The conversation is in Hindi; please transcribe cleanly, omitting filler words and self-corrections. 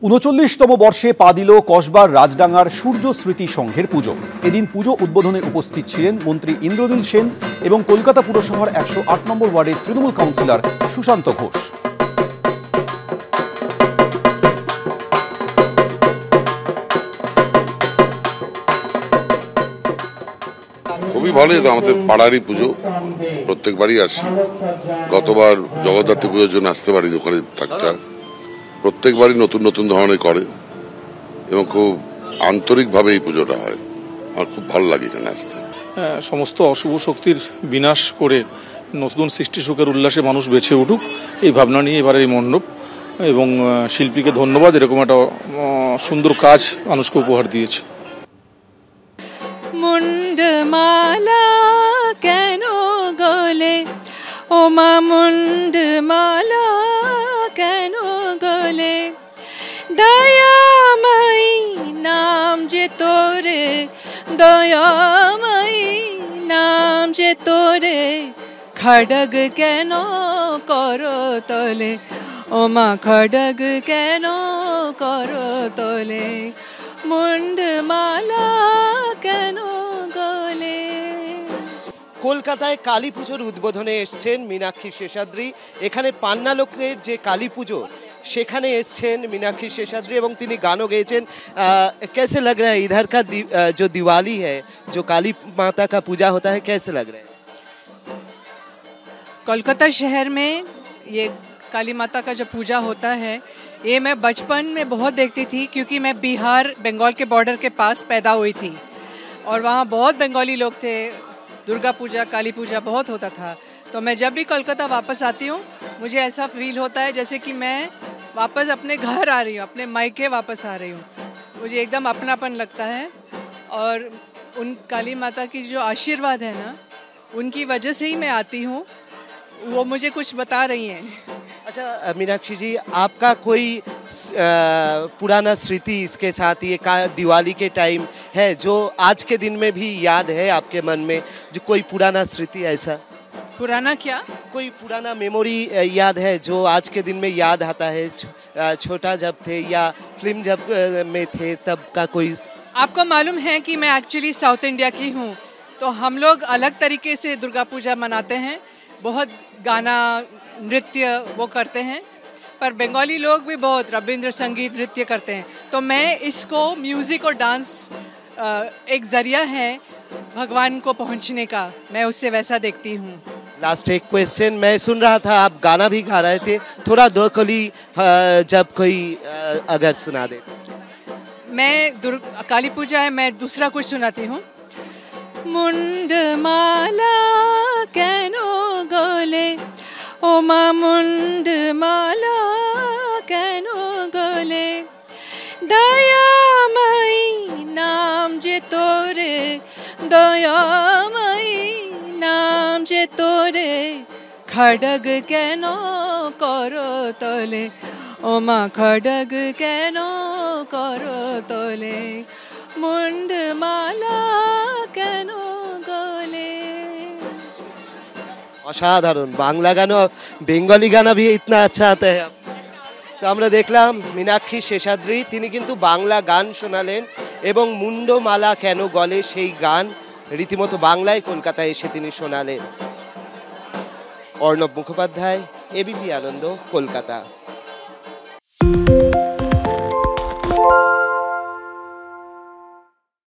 ৩৯তম বর্ষে পা দিল কসবার রাজডাঙ্গার সূর্য স্মৃতি সংঘের পুজো। এদিন পুজো উদ্বোধনে উপস্থিত ছিলেন মন্ত্রী ইন্দ্রনীল সেন এবং কলকাতা পুরসভার ১০৮ নম্বর ওয়ার্ডের তৃণমূল কাউন্সিলর সুশান্ত ঘোষ। খুবই ভালো, তো আমাদের পাড়ারই পুজো, প্রত্যেকবারই আসি। গতবার জগদ্ধাত্রী পুজোর জন্য আসতে পারিনি, ওখানে থাকতে হয়। প্রত্যেকবারই নতুন নতুন ধরনের করে এবং খুব আন্তরিকভাবে এই পুজোটা হয়। আমার খুব ভালো লাগে এখানে আসতে। সমস্ত অশুভ শক্তির বিনাশ করে নতুন সৃষ্টি সুখের উল্লাসে মানুষ বেঁচে উঠুক, এই ভাবনা নিয়ে এবারে এই মণ্ডপ, এবং শিল্পীকে ধন্যবাদ, এরকম একটা সুন্দর কাজ মানুষকে উপহার দিয়েছে। মুন্ডমালা কেন গলে ও মা, মুন্ডমালা কেন গলে, দয়াময়ী নাম যে তোরে, দয়াময়ী নাম যে তোরে, খড়গ কেন করো তলে ও মা, খড়গ কেন করো তলে, মুন্ডমালা কেন গলে। কলকাতায় কালী পুজোর উদ্বোধনে এসছেন মীনাক্ষী শেষাদ্রি। এখানে পান্না লোকের যে কালী পুজো, সেখানে এসছেন মীনাক্ষী শেষাদ্রি এবং তিনি গানও গেয়েছেন। कैसे लग रहा है इधर का जो दिवाली है, जो काली माता का पूजा होता है, कैसे लग रहा है? कोलकाता शहर में ये काली माता का जो पूजा होता है, ये मैं बचपन में बहुत देखती थी, क्योंकि मैं बिहार बंगाल के बॉर्डर के पास पैदा हुई थी और वहाँ बहुत बंगाली लोग थे। दुर्गा पूजा, काली पूजा बहुत होता था। तो मैं जब भी कोलकाता वापस आती हूँ, मुझे ऐसा फील होता है जैसे कि मैं वापस अपने घर आ रही हूँ, अपने मायके वापस आ रही हूँ। मुझे एकदम अपनापन लगता है और उन काली माता की जो आशीर्वाद है ना, उनकी वजह से ही मैं आती हूँ। वो मुझे कुछ बता रही हैं। अच्छा मीनाक्षी जी, आपका कोई पुराना स्मृति इसके साथ ये दिवाली के टाइम है जो आज के दिन में भी याद है आपके मन में, जो कोई पुराना स्मृति ऐसा? पुराना क्या? कोई पुराना मेमोरी याद है जो आज के दिन में याद आता है, छोटा जब थे या फिल्म जब में थे तब का कोई? आपको मालूम है कि मैं एक्चुअली साउथ इंडिया की हूँ, तो हम लोग अलग तरीके से दुर्गा पूजा मनाते हैं। बहुत गाना नृत्य वो करते हैं, पर बंगाली लोग भी बहुत रविंद्र संगीत नृत्य करते हैं। तो मैं इसको म्यूज़िक और डांस एक ज़रिया है भगवान को पहुंचने का, मैं उससे वैसा देखती हूँ। लास्ट एक क्वेश्चन, मैं सुन रहा था आप गाना भी गा रहे थे, थोड़ा दो कली जब कोई अगर सुना दे। मैं काली पूजा है, मैं दूसरा कुछ सुनाती हूँ। मुंडमाला केनो गले ओ मा, मुंडमाला केनो गले, दयामयी नाम जे तोरे, दयामयी नाम जे तोरे, खड़ग केनो करो तले ओ मा, खड़ग केनो करो तले, मुंडमाला केनो गले। অসাধারণ বাংলা গানও, বেঙ্গলি গানা भी इतना अच्छा आता है। তো আমরা দেখলাম মীনাক্ষী শেষাদ্রি, তিনি কিন্তু বাংলা গান শোনালেন এবং মুন্ডমালা কেন গলে সেই গান রীতিমতো বাংলায় কলকাতায় এসে তিনি শোনালেন। অর্ণব মুখোপাধ্যায়, এবিপি আনন্দ, কলকাতা।